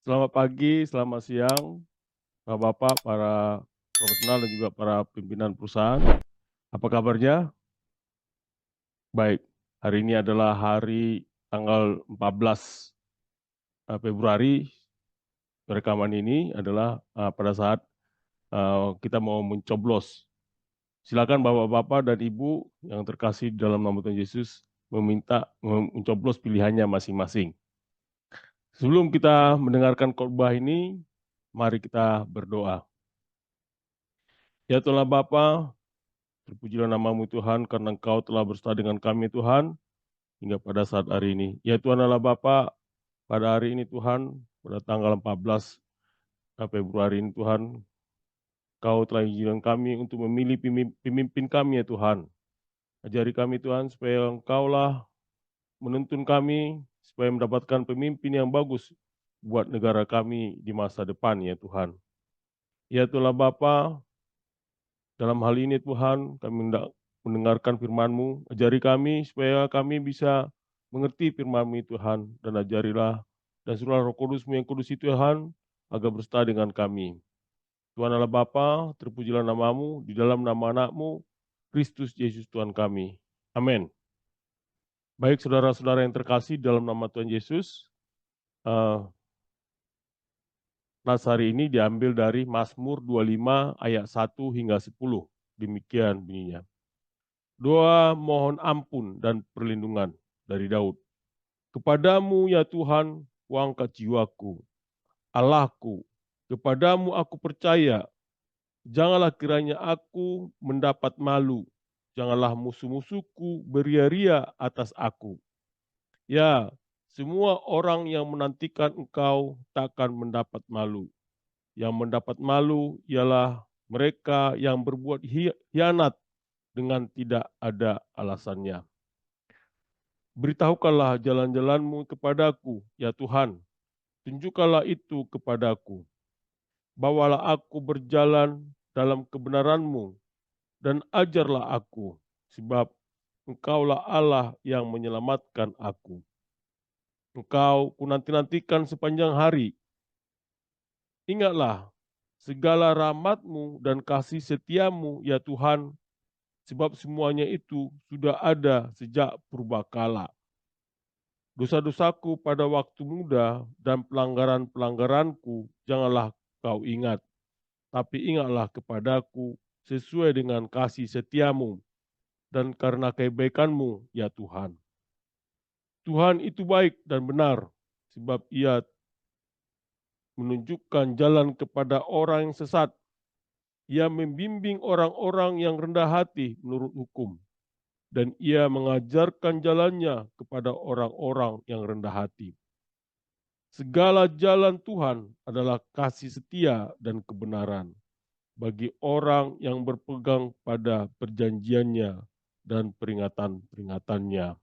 Selamat pagi, selamat siang, Bapak-bapak, para profesional dan juga para pimpinan perusahaan. Apa kabarnya? Baik, hari ini adalah hari tanggal 14 Februari. Rekaman ini adalah pada saat kita mau mencoblos. Silakan Bapak-bapak dan Ibu yang terkasih dalam nama Tuhan Yesus mencoblos pilihannya masing-masing. Sebelum kita mendengarkan khotbah ini, mari kita berdoa. Ya Tuhan Bapa, terpujilah namamu Tuhan, karena Engkau telah bersama dengan kami Tuhan, hingga pada saat hari ini. Ya Tuhan Allah Bapa, pada hari ini Tuhan, pada tanggal 14 Februari ini Tuhan, Kau telah izinkan kami untuk memilih pemimpin kami ya Tuhan. Ajari kami Tuhan, supaya Engkaulah menuntun kami, supaya mendapatkan pemimpin yang bagus buat negara kami di masa depan ya Tuhan. Ya Tuhan Bapa, dalam hal ini Tuhan, kami hendak mendengarkan firman-Mu, ajari kami supaya kami bisa mengerti firman-Mu Tuhan, dan ajarilah dan suruhlah Roh Kudus-Mu yang kudus itu Tuhan, agar berserta dengan kami. Tuhan Allah Bapa, terpujilah namamu, di dalam nama anak-Mu, Kristus Yesus Tuhan kami. Amin. Baik saudara-saudara yang terkasih dalam nama Tuhan Yesus, nas hari ini diambil dari Mazmur 25 ayat 1 hingga 10. Demikian bunyinya. Doa mohon ampun dan perlindungan dari Daud. Kepadamu ya Tuhan, kuangkat jiwaku. Allahku, kepadamu aku percaya. Janganlah kiranya aku mendapat malu. Janganlah musuh-musuhku beria-ria atas aku. Ya, semua orang yang menantikan engkau takkan mendapat malu. Yang mendapat malu ialah mereka yang berbuat hianat dengan tidak ada alasannya. Beritahukanlah jalan-jalan-Mu kepadaku, ya Tuhan. Tunjukkanlah itu kepadaku. Bawalah aku berjalan dalam kebenaran-Mu, dan ajarlah aku, sebab Engkaulah Allah yang menyelamatkan aku. Engkau kunanti-nantikan sepanjang hari. Ingatlah segala rahmat-Mu dan kasih setia-Mu, ya Tuhan, sebab semuanya itu sudah ada sejak purbakala. Dosa-dosaku pada waktu muda dan pelanggaran-pelanggaranku janganlah kau ingat, tapi ingatlah kepadaku sesuai dengan kasih setiamu dan karena kebaikanmu, ya Tuhan. Tuhan itu baik dan benar, sebab ia menunjukkan jalan kepada orang yang sesat. Ia membimbing orang-orang yang rendah hati menurut hukum, dan ia mengajarkan jalannya kepada orang-orang yang rendah hati. Segala jalan Tuhan adalah kasih setia dan kebenaran bagi orang yang berpegang pada perjanjiannya dan peringatan-peringatannya.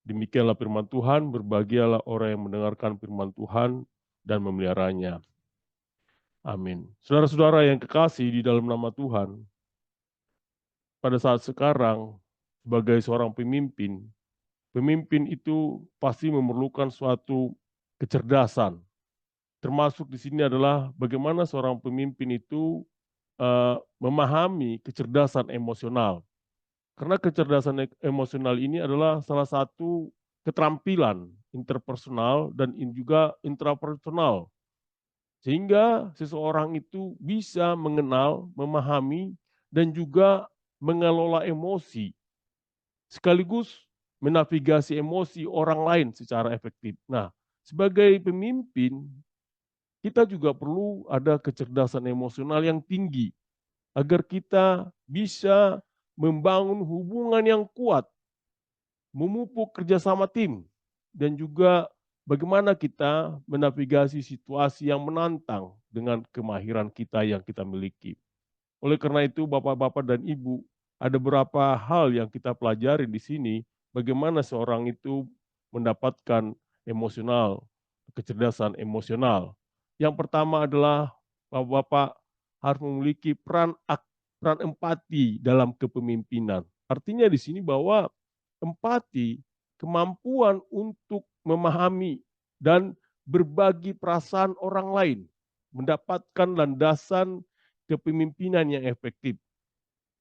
Demikianlah firman Tuhan, berbahagialah orang yang mendengarkan firman Tuhan dan memeliharanya. Amin. Saudara-saudara yang kekasih di dalam nama Tuhan, pada saat sekarang sebagai seorang pemimpin, pemimpin itu pasti memerlukan suatu kecerdasan. Termasuk di sini adalah bagaimana seorang pemimpin itu memahami kecerdasan emosional. Karena kecerdasan emosional ini adalah salah satu keterampilan interpersonal dan juga intrapersonal. Sehingga seseorang itu bisa mengenal, memahami, dan juga mengelola emosi. Sekaligus menavigasi emosi orang lain secara efektif. Nah, sebagai pemimpin, kita juga perlu ada kecerdasan emosional yang tinggi agar kita bisa membangun hubungan yang kuat, memupuk kerjasama tim, dan juga bagaimana kita menavigasi situasi yang menantang dengan kemahiran kita yang kita miliki. Oleh karena itu, Bapak-bapak dan Ibu, ada beberapa hal yang kita pelajari di sini, bagaimana seorang itu mendapatkan emosional, kecerdasan emosional. Yang pertama adalah Bapak-bapak harus memiliki peran empati dalam kepemimpinan. Artinya di sini bahwa empati, kemampuan untuk memahami dan berbagi perasaan orang lain, mendapatkan landasan kepemimpinan yang efektif.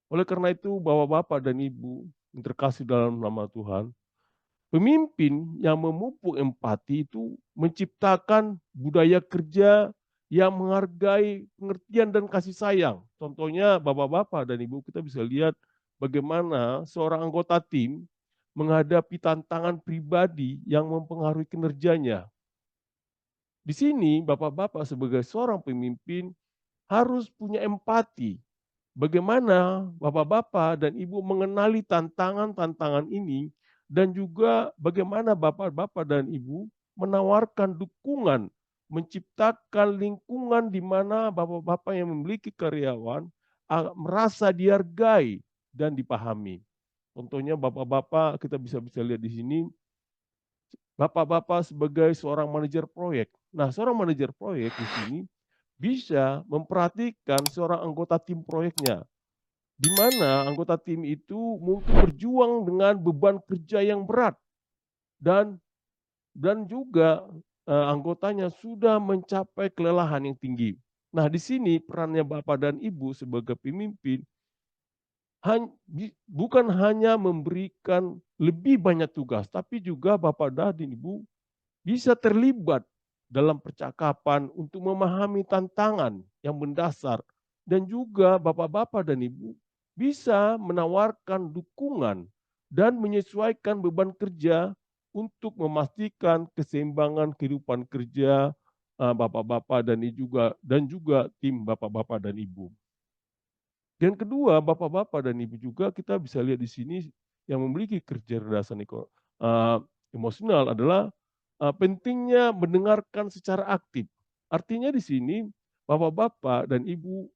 Oleh karena itu, Bapak-bapak dan Ibu yang terkasih dalam nama Tuhan, pemimpin yang memupuk empati itu menciptakan budaya kerja yang menghargai pengertian dan kasih sayang. Contohnya Bapak-bapak dan Ibu, kita bisa lihat bagaimana seorang anggota tim menghadapi tantangan pribadi yang mempengaruhi kinerjanya. Di sini Bapak-bapak sebagai seorang pemimpin harus punya empati. Bagaimana Bapak-bapak dan Ibu mengenali tantangan-tantangan ini dan juga bagaimana Bapak-bapak dan Ibu menawarkan dukungan, menciptakan lingkungan di mana Bapak-bapak yang memiliki karyawan merasa dihargai dan dipahami. Contohnya Bapak-bapak kita bisa lihat di sini, Bapak-bapak sebagai seorang manajer proyek. Nah, seorang manajer proyek di sini bisa memperhatikan seorang anggota tim proyeknya, di mana anggota tim itu mungkin berjuang dengan beban kerja yang berat dan juga anggotanya sudah mencapai kelelahan yang tinggi. Nah, di sini perannya Bapak dan Ibu sebagai pemimpin bukan hanya memberikan lebih banyak tugas, tapi juga Bapak dan Ibu bisa terlibat dalam percakapan untuk memahami tantangan yang mendasar dan juga Bapak-bapak dan Ibu bisa menawarkan dukungan dan menyesuaikan beban kerja untuk memastikan keseimbangan kehidupan kerja Bapak-bapak dan juga tim Bapak-bapak dan Ibu. Yang kedua, Bapak-bapak dan Ibu juga kita bisa lihat di sini yang memiliki kecerdasan emosional adalah pentingnya mendengarkan secara aktif. Artinya di sini Bapak-bapak dan Ibu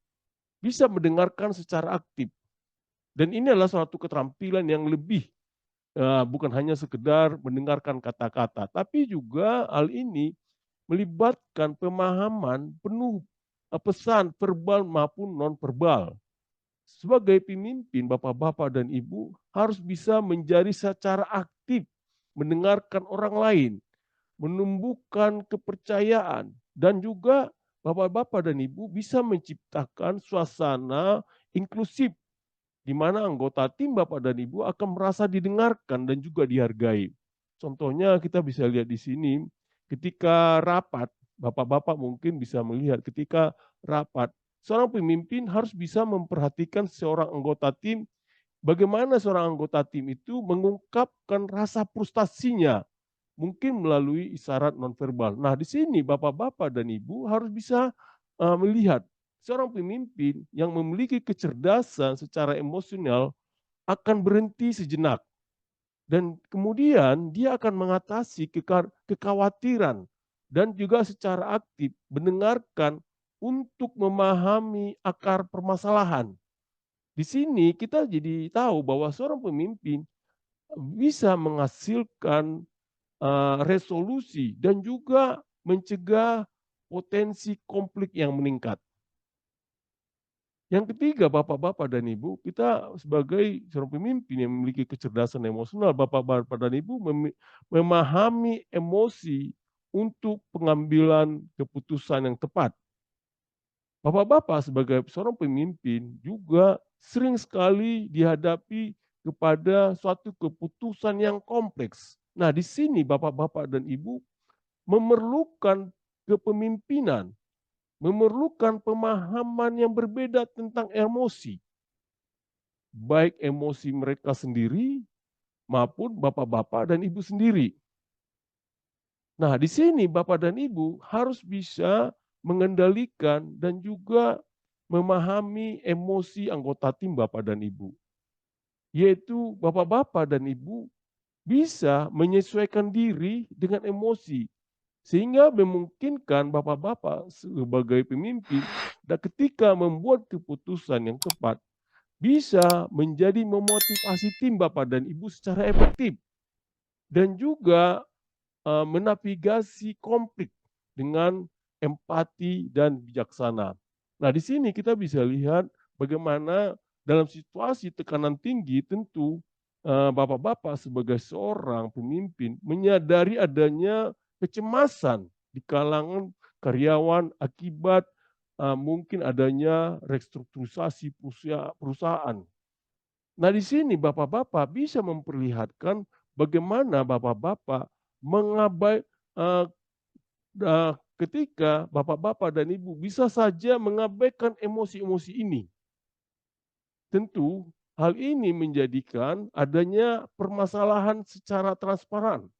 bisa mendengarkan secara aktif. Dan ini adalah suatu keterampilan yang lebih bukan hanya sekedar mendengarkan kata-kata, tapi juga hal ini melibatkan pemahaman penuh pesan verbal maupun non verbal. Sebagai pemimpin, Bapak-bapak dan Ibu harus bisa menjadi secara aktif mendengarkan orang lain, menumbuhkan kepercayaan, dan juga Bapak-bapak dan Ibu bisa menciptakan suasana inklusif di mana anggota tim Bapak dan Ibu akan merasa didengarkan dan juga dihargai. Contohnya kita bisa lihat di sini ketika rapat, Bapak-bapak mungkin bisa melihat ketika rapat, seorang pemimpin harus bisa memperhatikan seorang anggota tim, bagaimana seorang anggota tim itu mengungkapkan rasa frustasinya, mungkin melalui isyarat nonverbal. Nah, di sini Bapak-bapak dan Ibu harus bisa melihat seorang pemimpin yang memiliki kecerdasan secara emosional akan berhenti sejenak dan kemudian dia akan mengatasi kekhawatiran dan juga secara aktif mendengarkan untuk memahami akar permasalahan. Di sini kita jadi tahu bahwa seorang pemimpin bisa menghasilkan resolusi dan juga mencegah potensi konflik yang meningkat. Yang ketiga, Bapak-bapak dan Ibu, kita sebagai seorang pemimpin yang memiliki kecerdasan emosional, Bapak-bapak dan Ibu memahami emosi untuk pengambilan keputusan yang tepat. Bapak-bapak sebagai seorang pemimpin juga sering sekali dihadapi kepada suatu keputusan yang kompleks. Nah, di sini Bapak-bapak dan Ibu memerlukan kepemimpinan, memerlukan pemahaman yang berbeda tentang emosi, baik emosi mereka sendiri maupun bapak-bapak dan ibu sendiri. Nah, di sini bapak dan ibu harus bisa mengendalikan dan juga memahami emosi anggota tim bapak dan ibu. Yaitu bapak-bapak dan ibu bisa menyesuaikan diri dengan emosi sehingga memungkinkan bapak-bapak sebagai pemimpin dan ketika membuat keputusan yang tepat bisa menjadi memotivasi tim bapak dan ibu secara efektif dan juga menavigasi konflik dengan empati dan bijaksana. Nah, di sini kita bisa lihat bagaimana dalam situasi tekanan tinggi tentu bapak-bapak sebagai seorang pemimpin menyadari adanya kecemasan di kalangan karyawan akibat mungkin adanya restrukturisasi perusahaan. Nah, di sini bapak-bapak bisa memperlihatkan bagaimana bapak-bapak mengabai eee ketika bapak-bapak dan ibu bisa saja mengabaikan emosi-emosi ini. Tentu hal ini menjadikan adanya permasalahan secara transparan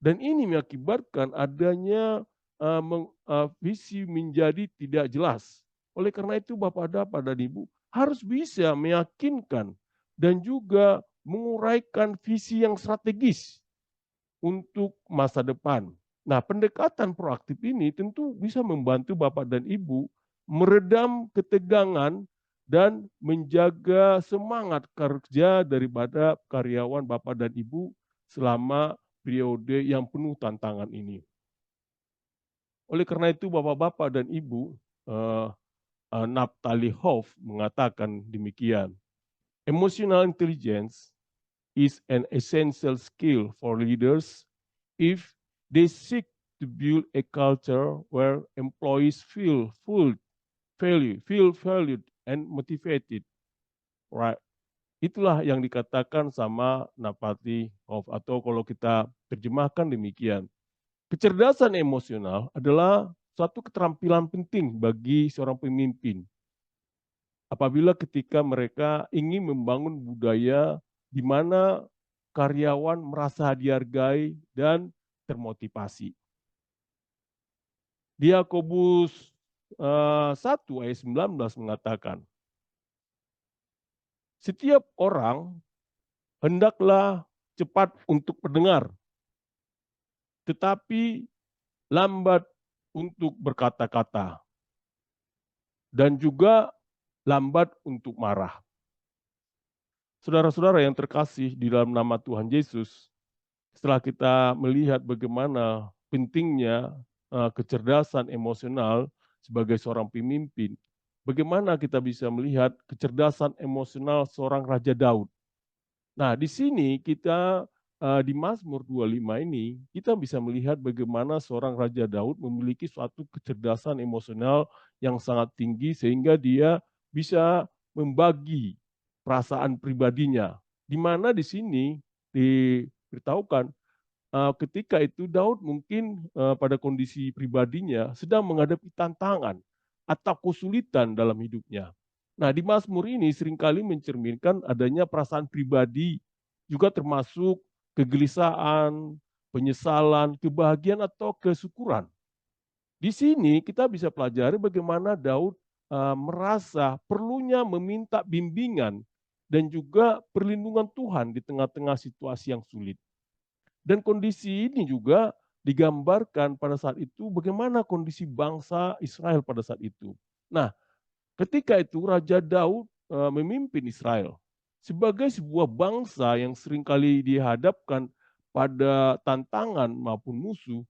dan ini mengakibatkan adanya visi menjadi tidak jelas. Oleh karena itu bapak-bapak dan ibu harus bisa meyakinkan dan juga menguraikan visi yang strategis untuk masa depan. Nah, pendekatan proaktif ini tentu bisa membantu Bapak dan Ibu meredam ketegangan dan menjaga semangat kerja daripada karyawan Bapak dan Ibu selama periode yang penuh tantangan ini. Oleh karena itu Bapak-bapak dan Ibu, eh, Naftali Hoff mengatakan demikian, emotional intelligence is an essential skill for leaders if they seek to build a culture where employees feel valued and motivated. Right. Itulah yang dikatakan sama Napati Hoff atau kalau kita terjemahkan demikian. Kecerdasan emosional adalah suatu keterampilan penting bagi seorang pemimpin apabila ketika mereka ingin membangun budaya di mana karyawan merasa dihargai dan termotivasi. Di Yakobus 1 ayat 19 mengatakan, setiap orang hendaklah cepat untuk mendengar, tetapi lambat untuk berkata-kata, dan juga lambat untuk marah. Saudara-saudara yang terkasih di dalam nama Tuhan Yesus, setelah kita melihat bagaimana pentingnya kecerdasan emosional sebagai seorang pemimpin, bagaimana kita bisa melihat kecerdasan emosional seorang Raja Daud. Nah, di sini kita di Mazmur 25 ini kita bisa melihat bagaimana seorang Raja Daud memiliki suatu kecerdasan emosional yang sangat tinggi sehingga dia bisa membagi perasaan pribadinya. Di mana di sini diberitahukan ketika itu Daud mungkin pada kondisi pribadinya sedang menghadapi tantangan atau kesulitan dalam hidupnya. Nah, di Mazmur ini seringkali mencerminkan adanya perasaan pribadi, juga termasuk kegelisahan, penyesalan, kebahagiaan atau kesyukuran. Di sini kita bisa pelajari bagaimana Daud merasa perlunya meminta bimbingan dan juga perlindungan Tuhan di tengah-tengah situasi yang sulit. Dan kondisi ini juga digambarkan pada saat itu bagaimana kondisi bangsa Israel pada saat itu. Nah, ketika itu Raja Daud memimpin Israel sebagai sebuah bangsa yang seringkali dihadapkan pada tantangan maupun musuh.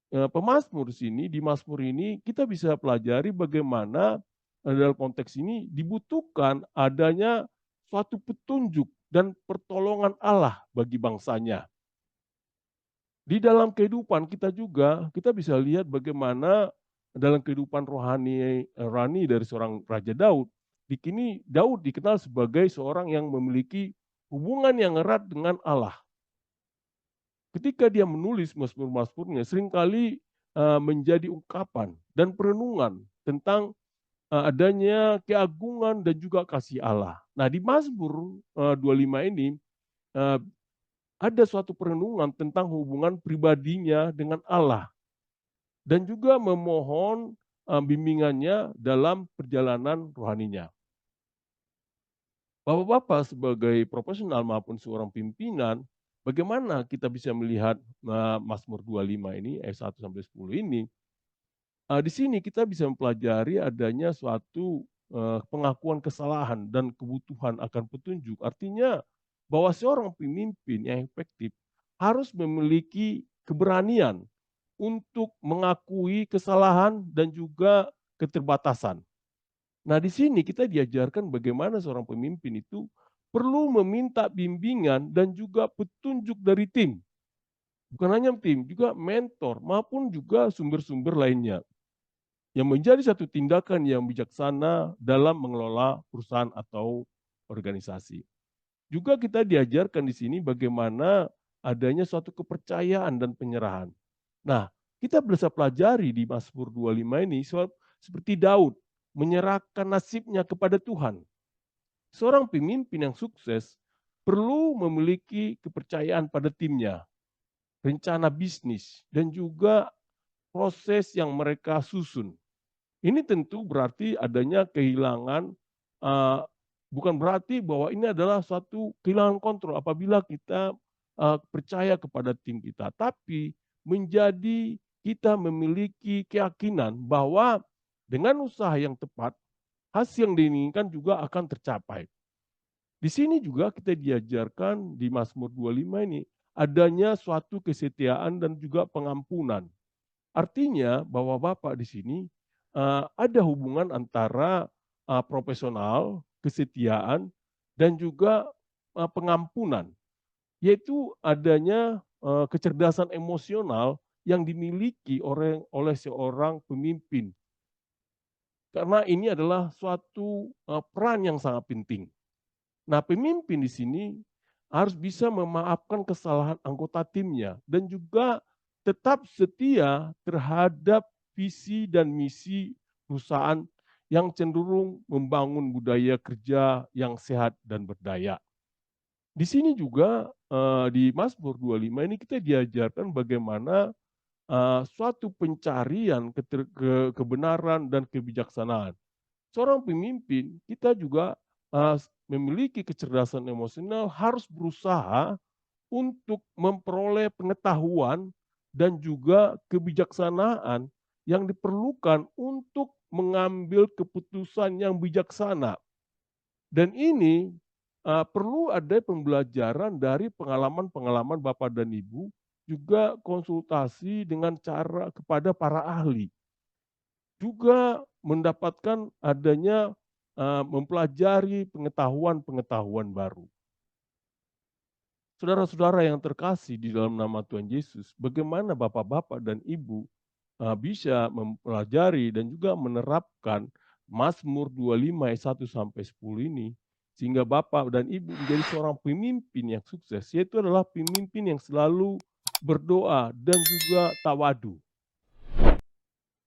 Pemazmur sini di Mazmur ini kita bisa pelajari bagaimana dalam konteks ini dibutuhkan adanya suatu petunjuk dan pertolongan Allah bagi bangsanya. Di dalam kehidupan kita juga, kita bisa lihat bagaimana dalam kehidupan rohani dari seorang Raja Daud. Di kini Daud dikenal sebagai seorang yang memiliki hubungan yang erat dengan Allah. Ketika dia menulis mazmur-mazmurnya, seringkali menjadi ungkapan dan perenungan tentang adanya keagungan dan juga kasih Allah. Nah, di Mazmur 25 ini ada suatu perenungan tentang hubungan pribadinya dengan Allah dan juga memohon bimbingannya dalam perjalanan rohaninya. Bapak-bapak sebagai profesional maupun seorang pimpinan, bagaimana kita bisa melihat Mazmur 25 ini ayat 1 sampai 10 ini? Di sini kita bisa mempelajari adanya suatu pengakuan kesalahan dan kebutuhan akan petunjuk. Artinya bahwa seorang pemimpin yang efektif harus memiliki keberanian untuk mengakui kesalahan dan juga keterbatasan. Nah, di sini kita diajarkan bagaimana seorang pemimpin itu perlu meminta bimbingan dan juga petunjuk dari tim. Bukan hanya tim, juga mentor maupun juga sumber-sumber lainnya yang menjadi satu tindakan yang bijaksana dalam mengelola perusahaan atau organisasi. Juga kita diajarkan di sini bagaimana adanya suatu kepercayaan dan penyerahan. Nah, kita bisa pelajari di Mazmur 25 ini seperti Daud menyerahkan nasibnya kepada Tuhan. Seorang pemimpin yang sukses perlu memiliki kepercayaan pada timnya, rencana bisnis, dan juga proses yang mereka susun. Ini tentu berarti adanya kehilangan, eee, bukan berarti bahwa ini adalah suatu kehilangan kontrol apabila kita, percaya kepada tim kita, tapi menjadi kita memiliki keyakinan bahwa dengan usaha yang tepat, hasil yang diinginkan juga akan tercapai. Di sini juga kita diajarkan di Mazmur 25 ini, adanya suatu kesetiaan dan juga pengampunan. Artinya bahwa Bapak di sini, ada hubungan antara, profesional, kesetiaan, dan juga, pengampunan. Yaitu adanya, kecerdasan emosional yang dimiliki oleh seorang pemimpin. Karena ini adalah suatu, peran yang sangat penting. Nah, pemimpin di sini harus bisa memaafkan kesalahan anggota timnya dan juga tetap setia terhadap visi dan misi perusahaan yang cenderung membangun budaya kerja yang sehat dan berdaya. Di sini juga, di Mazmur 25 ini kita diajarkan bagaimana, suatu pencarian kebenaran dan kebijaksanaan. Seorang pemimpin, kita juga, memiliki kecerdasan emosional harus berusaha untuk memperoleh pengetahuan dan juga kebijaksanaan yang diperlukan untuk mengambil keputusan yang bijaksana. Dan ini, perlu ada pembelajaran dari pengalaman-pengalaman Bapak dan Ibu, juga konsultasi dengan cara kepada para ahli. Juga mendapatkan adanya, mempelajari pengetahuan-pengetahuan baru. Saudara-saudara yang terkasih di dalam nama Tuhan Yesus, bagaimana bapak-bapak dan ibu, bisa mempelajari dan juga menerapkan Mazmur 25 ayat 1 sampai 10 ini, sehingga bapak dan ibu menjadi seorang pemimpin yang sukses, yaitu adalah pemimpin yang selalu berdoa dan juga tawadu.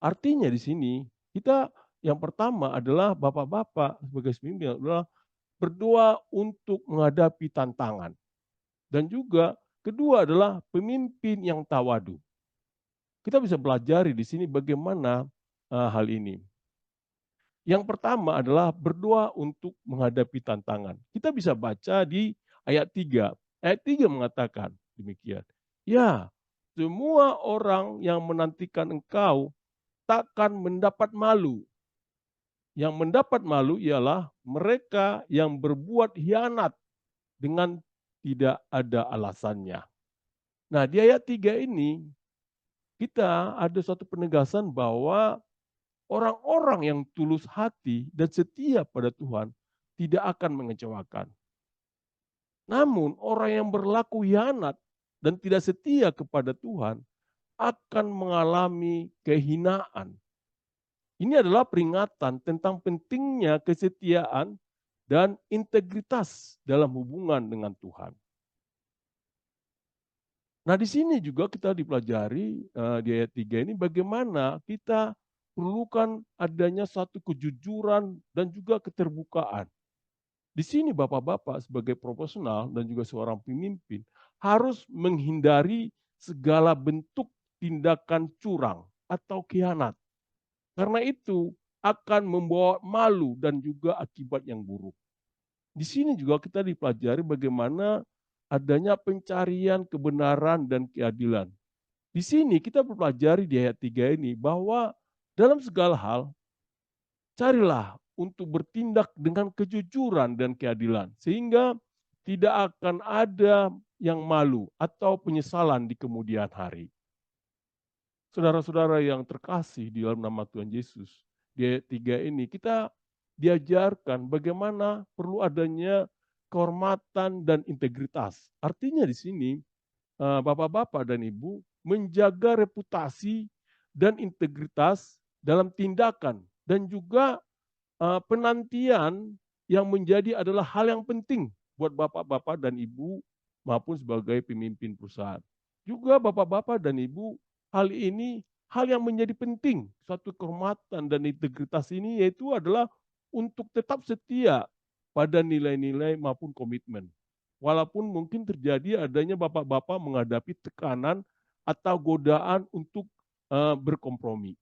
Artinya di sini, kita yang pertama adalah bapak-bapak sebagai pemimpin adalah berdoa untuk menghadapi tantangan. Dan juga kedua adalah pemimpin yang tawadu. Kita bisa pelajari di sini bagaimana hal ini. Yang pertama adalah berdoa untuk menghadapi tantangan. Kita bisa baca di ayat 3. Ayat 3 mengatakan demikian. Ya, semua orang yang menantikan engkau takkan mendapat malu. Yang mendapat malu ialah mereka yang berbuat hianat dengan tidak ada alasannya. Nah, di ayat 3 ini kita ada suatu penegasan bahwa orang-orang yang tulus hati dan setia pada Tuhan tidak akan mengecewakan. Namun orang yang berlaku hianat dan tidak setia kepada Tuhan akan mengalami kehinaan. Ini adalah peringatan tentang pentingnya kesetiaan dan integritas dalam hubungan dengan Tuhan. Nah, di sini juga kita dipelajari, di ayat 3 ini bagaimana kita perlukan adanya satu kejujuran dan juga keterbukaan. Di sini bapak-bapak sebagai profesional dan juga seorang pemimpin harus menghindari segala bentuk tindakan curang atau khianat. Karena itu akan membawa malu dan juga akibat yang buruk. Di sini juga kita dipelajari bagaimana adanya pencarian kebenaran dan keadilan. Di sini kita mempelajari di ayat 3 ini bahwa dalam segala hal carilah untuk bertindak dengan kejujuran dan keadilan sehingga tidak akan ada yang malu atau penyesalan di kemudian hari. Saudara-saudara yang terkasih di dalam nama Tuhan Yesus, di ayat 3 ini kita diajarkan bagaimana perlu adanya kehormatan dan integritas. Artinya di sini Bapak-bapak dan Ibu menjaga reputasi dan integritas dalam tindakan dan juga penantian yang menjadi adalah hal yang penting buat bapak-bapak dan ibu maupun sebagai pemimpin perusahaan. Juga bapak-bapak dan ibu, hal ini hal yang menjadi penting, suatu kehormatan dan integritas ini yaitu adalah untuk tetap setia pada nilai-nilai maupun komitmen. Walaupun mungkin terjadi adanya bapak-bapak menghadapi tekanan atau godaan untuk berkompromi.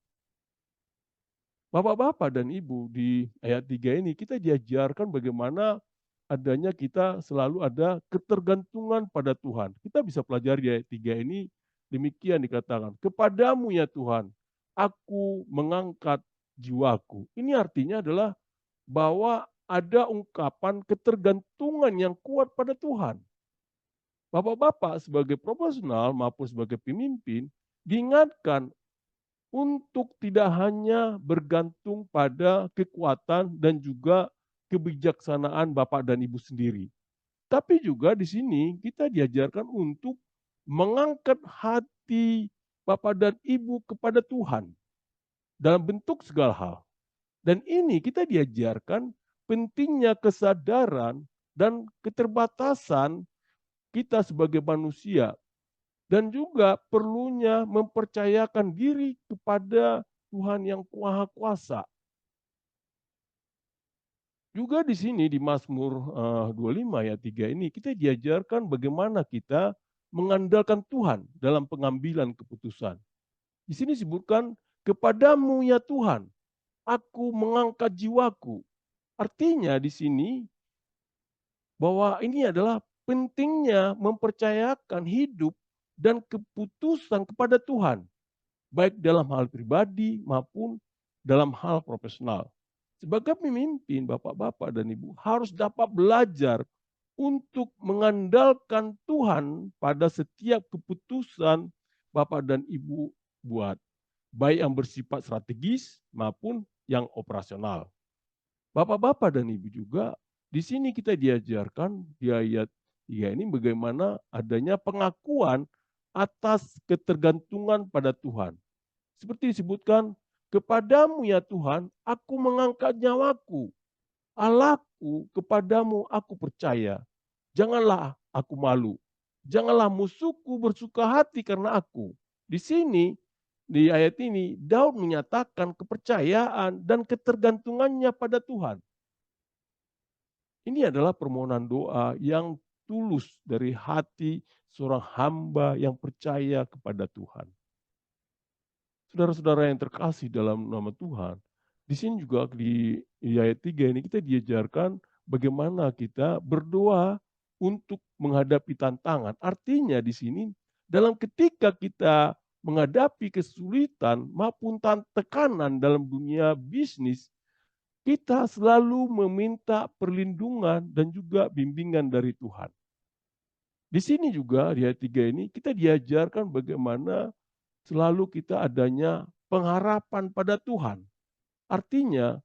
Bapak-bapak dan ibu, di ayat 3 ini kita diajarkan bagaimana adanya kita selalu ada ketergantungan pada Tuhan. Kita bisa pelajari di ayat 3 ini demikian dikatakan, "Kepadamu ya Tuhan, aku mengangkat jiwaku." Ini artinya adalah bahwa ada ungkapan ketergantungan yang kuat pada Tuhan. Bapak-bapak sebagai profesional maupun sebagai pemimpin diingatkan untuk tidak hanya bergantung pada kekuatan dan juga kebijaksanaan Bapak dan Ibu sendiri. Tapi juga di sini kita diajarkan untuk mengangkat hati Bapak dan Ibu kepada Tuhan dalam bentuk segala hal. Dan ini kita diajarkan pentingnya kesadaran dan keterbatasan kita sebagai manusia dan juga perlunya mempercayakan diri kepada Tuhan yang Maha Kuasa. Juga di sini di Mazmur 25 ayat 3 ini kita diajarkan bagaimana kita mengandalkan Tuhan dalam pengambilan keputusan. Di sini disebutkan, "Kepadamu ya Tuhan, aku mengangkat jiwaku." Artinya di sini bahwa ini adalah pentingnya mempercayakan hidup dan keputusan kepada Tuhan, baik dalam hal pribadi maupun dalam hal profesional. Sebagai pemimpin, bapak-bapak dan ibu harus dapat belajar untuk mengandalkan Tuhan pada setiap keputusan bapak dan ibu buat, baik yang bersifat strategis maupun yang operasional. Bapak-bapak dan ibu juga di sini kita diajarkan di ayat 3 ini bagaimana adanya pengakuan atas ketergantungan pada Tuhan. Seperti disebutkan, "Kepadamu ya Tuhan, aku mengangkat nyawaku. Allahku, kepadamu aku percaya. Janganlah aku malu. Janganlah musuhku bersuka hati karena aku." Di sini, di ayat ini, Daud menyatakan kepercayaan dan ketergantungannya pada Tuhan. Ini adalah permohonan doa yang tulus dari hati seorang hamba yang percaya kepada Tuhan. Saudara-saudara yang terkasih dalam nama Tuhan, di sini juga di ayat 3 ini kita diajarkan bagaimana kita berdoa untuk menghadapi tantangan. Artinya di sini dalam ketika kita menghadapi kesulitan maupun tekanan dalam dunia bisnis, kita selalu meminta perlindungan dan juga bimbingan dari Tuhan. Di sini juga di ayat 3 ini kita diajarkan bagaimana selalu kita adanya pengharapan pada Tuhan. Artinya,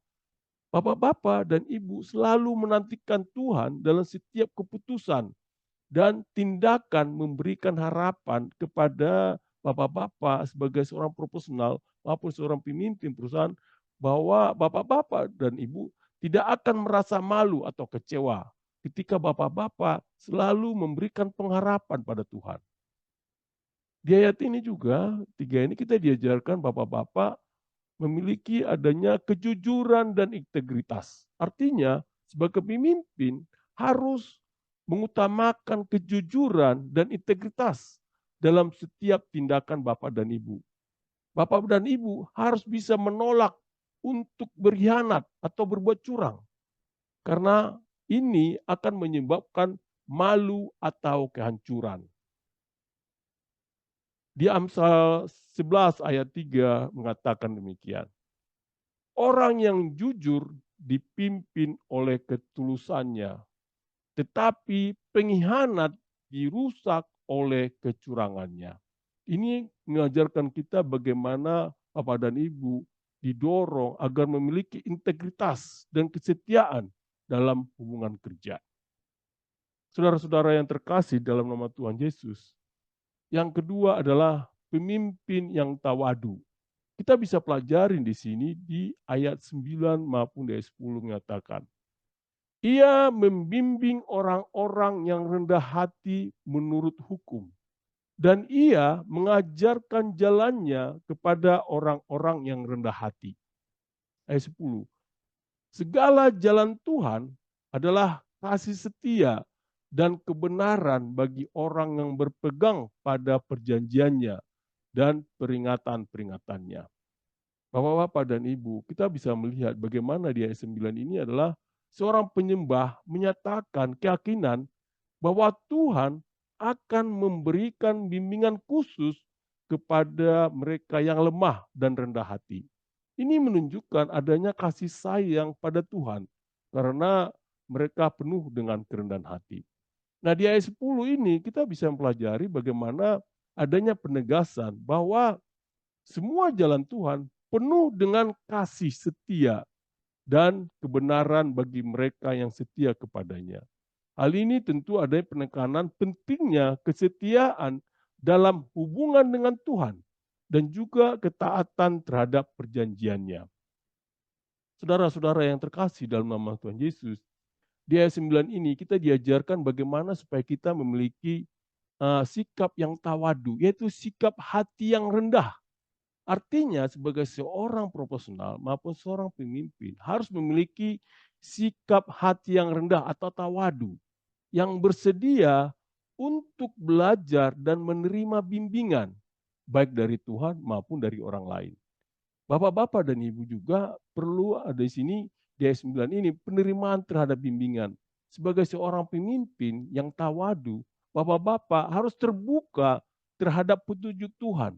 bapak-bapak dan ibu selalu menantikan Tuhan dalam setiap keputusan dan tindakan memberikan harapan kepada bapak-bapak sebagai seorang profesional maupun seorang pemimpin perusahaan bahwa bapak-bapak dan ibu tidak akan merasa malu atau kecewa ketika bapak-bapak selalu memberikan pengharapan pada Tuhan. Di ayat ini juga, 3 ini kita diajarkan bapak-bapak memiliki adanya kejujuran dan integritas. Artinya, sebagai pemimpin harus mengutamakan kejujuran dan integritas dalam setiap tindakan bapak dan ibu. Bapak dan ibu harus bisa menolak untuk berkhianat atau berbuat curang. Karena ini akan menyebabkan malu atau kehancuran. Di Amsal 11 ayat 3 mengatakan demikian. Orang yang jujur dipimpin oleh ketulusannya, tetapi pengkhianat dirusak oleh kecurangannya. Ini mengajarkan kita bagaimana Bapak dan Ibu didorong agar memiliki integritas dan kesetiaan dalam hubungan kerja. Saudara-saudara yang terkasih dalam nama Tuhan Yesus, Yang kedua adalah pemimpin yang tawadu. Kita bisa pelajarin di sini di ayat 9 maupun di ayat 10 mengatakan, ia membimbing orang-orang yang rendah hati menurut hukum, dan ia mengajarkan jalannya kepada orang-orang yang rendah hati. Ayat 10. Segala jalan Tuhan adalah kasih setia dan kebenaran bagi orang yang berpegang pada perjanjiannya dan peringatan-peringatannya. Bapak-bapak dan ibu, kita bisa melihat bagaimana di ayat 9 ini adalah seorang penyembah menyatakan keyakinan bahwa Tuhan akan memberikan bimbingan khusus kepada mereka yang lemah dan rendah hati. Ini menunjukkan adanya kasih sayang pada Tuhan karena mereka penuh dengan kerendahan hati. Nah, di ayat 10 ini kita bisa mempelajari bagaimana adanya penegasan bahwa semua jalan Tuhan penuh dengan kasih setia dan kebenaran bagi mereka yang setia kepadanya. Hal ini tentu ada penekanan pentingnya kesetiaan dalam hubungan dengan Tuhan dan juga ketaatan terhadap perjanjiannya. Saudara-saudara yang terkasih dalam nama Tuhan Yesus, di ayat 9 ini kita diajarkan bagaimana supaya kita memiliki sikap yang tawadu, yaitu sikap hati yang rendah. Artinya sebagai seorang profesional maupun seorang pemimpin harus memiliki sikap hati yang rendah atau tawadu, yang bersedia untuk belajar dan menerima bimbingan, baik dari Tuhan maupun dari orang lain. Bapak-bapak dan ibu juga perlu ada di sini di ayat 9 ini penerimaan terhadap bimbingan. Sebagai seorang pemimpin yang tawadu, bapak-bapak harus terbuka terhadap petunjuk Tuhan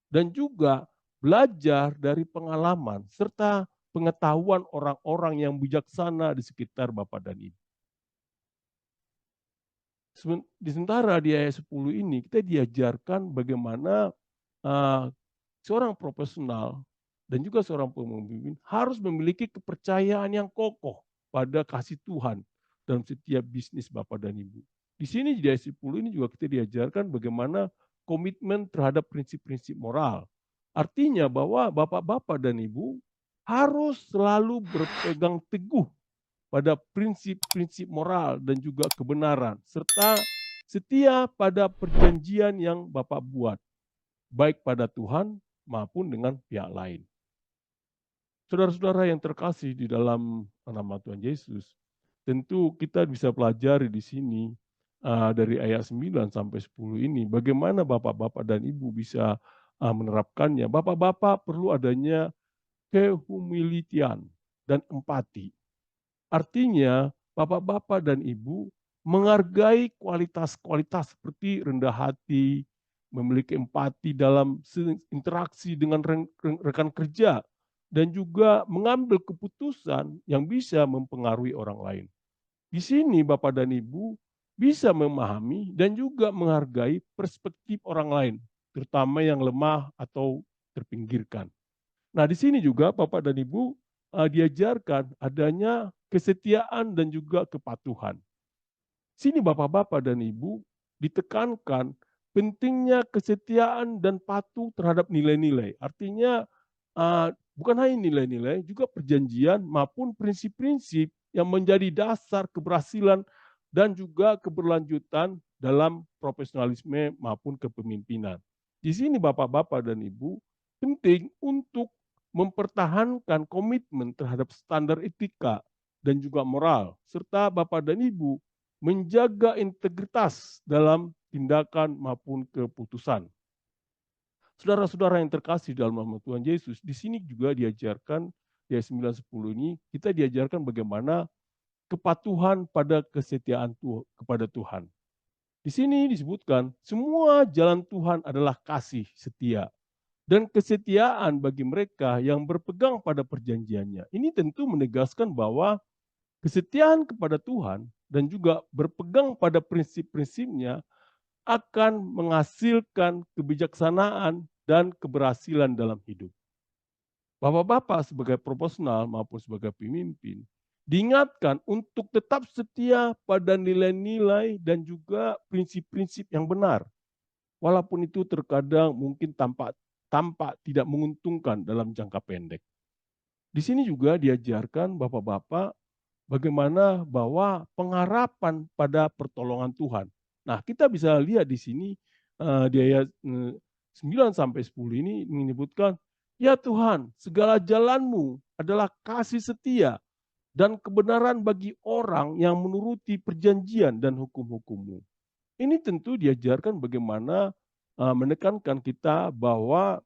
dan juga belajar dari pengalaman serta pengetahuan orang-orang yang bijaksana di sekitar bapak dan ibu. Sementara di ayat 10 ini kita diajarkan bagaimana seorang profesional dan juga seorang pemimpin harus memiliki kepercayaan yang kokoh pada kasih Tuhan dalam setiap bisnis Bapak dan Ibu. Di sini di ayat 10 ini juga kita diajarkan bagaimana komitmen terhadap prinsip-prinsip moral. Artinya bahwa Bapak-bapak dan Ibu harus selalu berpegang teguh pada prinsip-prinsip moral dan juga kebenaran, serta setia pada perjanjian yang Bapak buat, baik pada Tuhan maupun dengan pihak lain. Saudara-saudara yang terkasih di dalam nama Tuhan Yesus, tentu kita bisa pelajari di sini dari ayat 9 sampai 10 ini, bagaimana Bapak-bapak dan Ibu bisa menerapkannya. Bapak-bapak perlu adanya kehumilitian dan empati. Artinya, bapak-bapak dan ibu menghargai kualitas-kualitas seperti rendah hati, memiliki empati dalam interaksi dengan rekan kerja, dan juga mengambil keputusan yang bisa mempengaruhi orang lain. Di sini Bapak dan Ibu bisa memahami dan juga menghargai perspektif orang lain, terutama yang lemah atau terpinggirkan. Nah, di sini juga Bapak dan Ibu diajarkan adanya kesetiaan dan juga kepatuhan. Sini Bapak-bapak dan Ibu ditekankan pentingnya kesetiaan dan patuh terhadap nilai-nilai. Artinya bukan hanya nilai-nilai, juga perjanjian maupun prinsip-prinsip yang menjadi dasar keberhasilan dan juga keberlanjutan dalam profesionalisme maupun kepemimpinan. Di sini Bapak-bapak dan Ibu penting untuk mempertahankan komitmen terhadap standar etika dan juga moral, serta Bapak dan Ibu menjaga integritas dalam tindakan maupun keputusan. Saudara-saudara yang terkasih dalam nama Tuhan Yesus, di sini juga diajarkan di ayat 9-10 ini, kita diajarkan bagaimana kepatuhan pada kesetiaan kepada Tuhan. Di sini disebutkan, semua jalan Tuhan adalah kasih setia dan kesetiaan bagi mereka yang berpegang pada perjanjiannya. Ini tentu menegaskan bahwa kesetiaan kepada Tuhan dan juga berpegang pada prinsip-prinsipnya akan menghasilkan kebijaksanaan dan keberhasilan dalam hidup. Bapak-bapak sebagai profesional maupun sebagai pemimpin diingatkan untuk tetap setia pada nilai-nilai dan juga prinsip-prinsip yang benar. walaupun itu terkadang mungkin tampak tidak menguntungkan dalam jangka pendek. Di sini juga diajarkan Bapak-bapak bagaimana bahwa pengharapan pada pertolongan Tuhan. Nah, kita bisa lihat di sini di ayat 9 sampai 10 ini menyebutkan, "Ya Tuhan, segala jalanmu adalah kasih setia dan kebenaran bagi orang yang menuruti perjanjian dan hukum-hukum-Mu." Ini tentu diajarkan bagaimana menekankan kita bahwa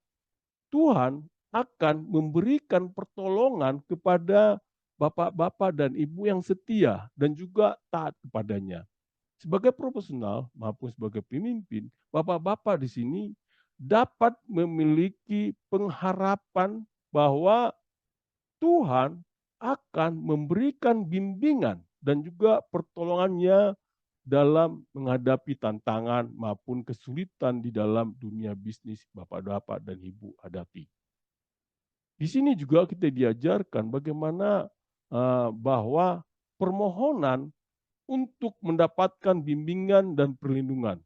Tuhan akan memberikan pertolongan kepada bapak-bapak dan ibu yang setia dan juga taat kepadanya. Sebagai profesional maupun sebagai pemimpin, bapak-bapak di sini dapat memiliki pengharapan bahwa Tuhan akan memberikan bimbingan dan juga pertolongannya dalam menghadapi tantangan maupun kesulitan di dalam dunia bisnis bapak-bapak dan ibu hadapi. Di sini juga kita diajarkan bagaimana bahwa permohonan untuk mendapatkan bimbingan dan perlindungan.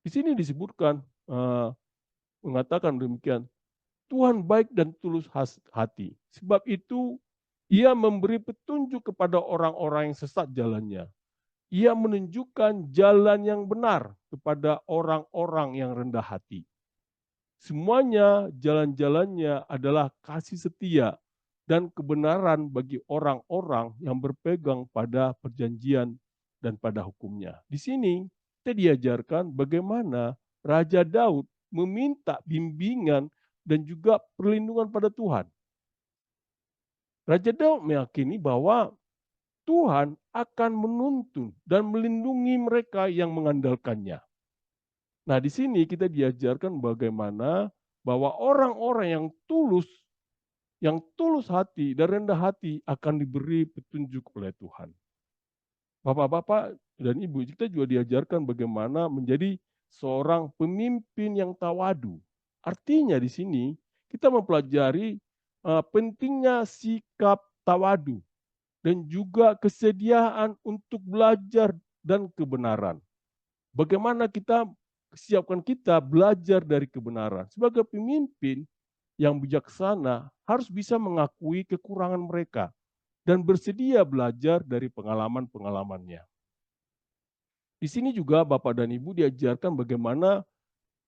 Di sini disebutkan mengatakan demikian, Tuhan baik dan tulus hati. Sebab itu ia memberi petunjuk kepada orang-orang yang sesat jalannya. Ia menunjukkan jalan yang benar kepada orang-orang yang rendah hati. Semuanya jalan-jalannya adalah kasih setia dan kebenaran bagi orang-orang yang berpegang pada perjanjian dan pada hukumnya. Di sini kita diajarkan bagaimana Raja Daud meminta bimbingan dan juga perlindungan pada Tuhan. Raja Daud meyakini bahwa Tuhan akan menuntun dan melindungi mereka yang mengandalkannya. Nah, di sini kita diajarkan bagaimana bahwa orang-orang yang tulus hati dan rendah hati akan diberi petunjuk oleh Tuhan. Bapak-bapak dan ibu, kita juga diajarkan bagaimana menjadi seorang pemimpin yang tawadu. Artinya di sini kita mempelajari pentingnya sikap tawadu dan juga kesediaan untuk belajar dan kebenaran. Bagaimana kita siapkan kita belajar dari kebenaran. Sebagai pemimpin yang bijaksana harus bisa mengakui kekurangan mereka dan bersedia belajar dari pengalaman-pengalamannya. Di sini juga Bapak dan Ibu diajarkan bagaimana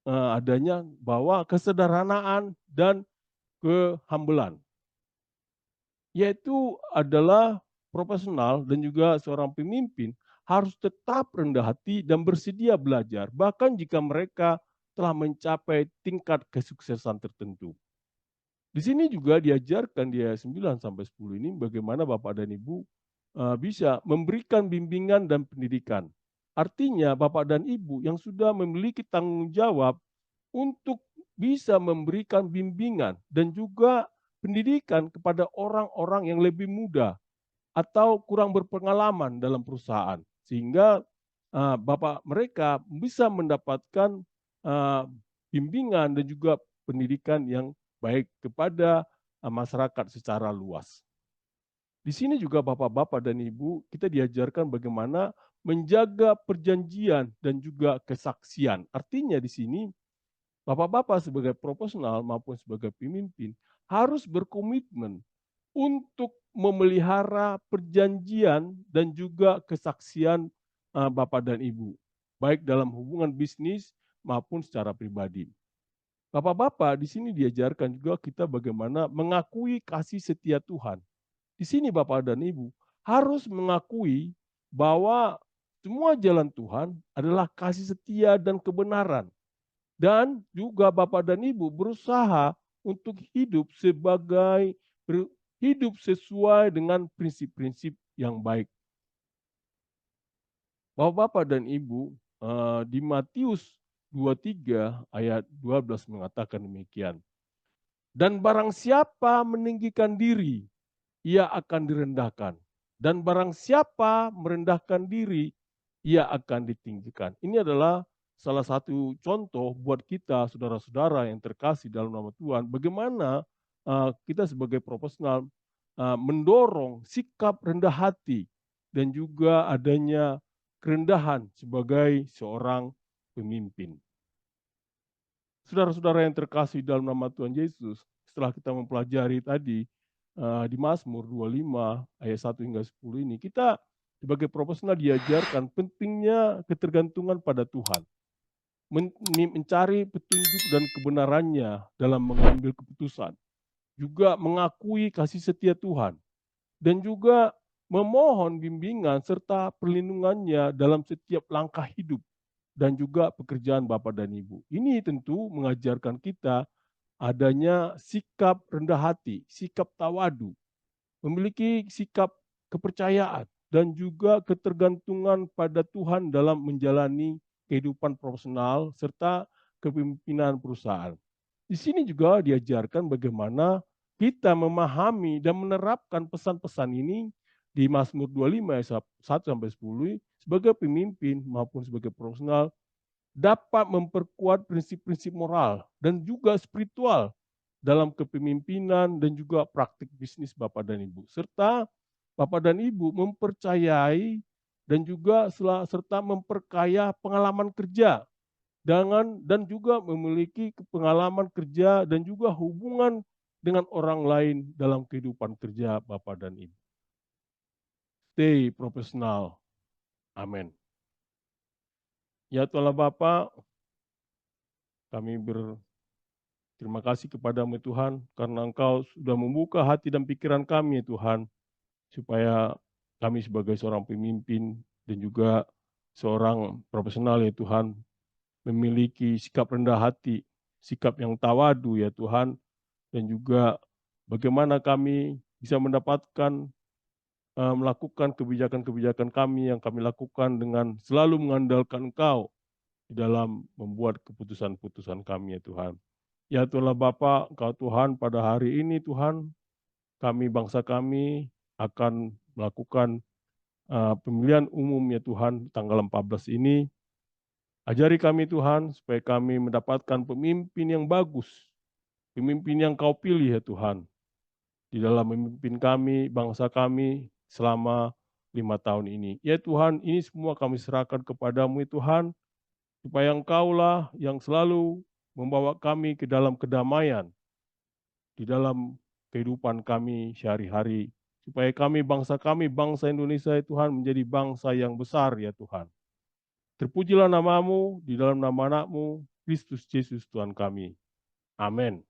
adanya bahwa kesederhanaan dan kehambelan, yaitu adalah profesional dan juga seorang pemimpin harus tetap rendah hati dan bersedia belajar, bahkan jika mereka telah mencapai tingkat kesuksesan tertentu. Di sini juga diajarkan di ayat 9 sampai 10 ini bagaimana Bapak dan Ibu bisa memberikan bimbingan dan pendidikan. Artinya Bapak dan Ibu yang sudah memiliki tanggung jawab untuk bisa memberikan bimbingan dan juga pendidikan kepada orang-orang yang lebih muda atau kurang berpengalaman dalam perusahaan. Sehingga Bapak mereka bisa mendapatkan uh, bimbingan dan juga pendidikan yang baik kepada masyarakat secara luas. Di sini juga Bapak-bapak dan Ibu, kita diajarkan bagaimana menjaga perjanjian dan juga kesaksian. Artinya di sini Bapak-bapak sebagai profesional maupun sebagai pemimpin harus berkomitmen untuk memelihara perjanjian dan juga kesaksian Bapak dan Ibu, baik dalam hubungan bisnis maupun secara pribadi. Bapak-bapak di sini diajarkan juga kita bagaimana mengakui kasih setia Tuhan. Di sini Bapak dan Ibu harus mengakui bahwa semua jalan Tuhan adalah kasih setia dan kebenaran. Dan juga Bapak dan Ibu berusaha untuk hidup sesuai dengan prinsip-prinsip yang baik. Bapak-bapak dan Ibu, di Matius 23 ayat 12 mengatakan demikian. Dan barang siapa meninggikan diri, ia akan direndahkan. Dan barang siapa merendahkan diri, ia akan ditinggikan. Ini adalah salah satu contoh buat kita, saudara-saudara yang terkasih dalam nama Tuhan, bagaimana kita sebagai profesional mendorong sikap rendah hati dan juga adanya kerendahan sebagai seorang pemimpin. Saudara-saudara yang terkasih dalam nama Tuhan Yesus, setelah kita mempelajari tadi di Mazmur 25 ayat 1 hingga 10 ini, kita sebagai profesional diajarkan pentingnya ketergantungan pada Tuhan, mencari petunjuk dan kebenarannya dalam mengambil keputusan, juga mengakui kasih setia Tuhan, dan juga memohon bimbingan serta perlindungannya dalam setiap langkah hidup dan juga pekerjaan Bapak dan Ibu. Ini tentu mengajarkan kita adanya sikap rendah hati, sikap tawadu, memiliki sikap kepercayaan, dan juga ketergantungan pada Tuhan dalam menjalani kehidupan profesional serta kepemimpinan perusahaan. Di sini juga diajarkan bagaimana kita memahami dan menerapkan pesan-pesan ini di Mazmur 25 ayat 1 sampai 10 sebagai pemimpin maupun sebagai profesional dapat memperkuat prinsip-prinsip moral dan juga spiritual dalam kepemimpinan dan juga praktik bisnis Bapak dan Ibu. Serta Bapak dan Ibu mempercayai dan juga serta memperkaya pengalaman kerja dan juga memiliki pengalaman kerja dan juga hubungan dengan orang lain dalam kehidupan kerja Bapak dan Ibu. Stay profesional. Amin. Ya Tuhan Bapak, kami berterima kasih kepadamu Tuhan, karena Engkau sudah membuka hati dan pikiran kami Tuhan, supaya kami sebagai seorang pemimpin dan juga seorang profesional ya Tuhan, memiliki sikap rendah hati, sikap yang tawadu ya Tuhan, dan juga bagaimana kami bisa mendapatkan melakukan kebijakan-kebijakan kami yang kami lakukan dengan selalu mengandalkan Engkau di dalam membuat keputusan-keputusan kami ya Tuhan. Ya Tuhanlah Bapa, Engkau Tuhan pada hari ini Tuhan, kami bangsa kami akan melakukan pemilihan umum ya Tuhan tanggal 14 ini. Ajari kami Tuhan supaya kami mendapatkan pemimpin yang bagus, pemimpin yang Kau pilih ya Tuhan, di dalam memimpin kami, bangsa kami selama 5 tahun ini. Ya Tuhan, ini semua kami serahkan kepadamu ya Tuhan, supaya Engkaulah yang selalu membawa kami ke dalam kedamaian, di dalam kehidupan kami sehari-hari. Supaya kami, bangsa Indonesia ya Tuhan, menjadi bangsa yang besar ya Tuhan. Terpujilah namamu di dalam nama anakmu, Kristus Yesus Tuhan kami. Amin.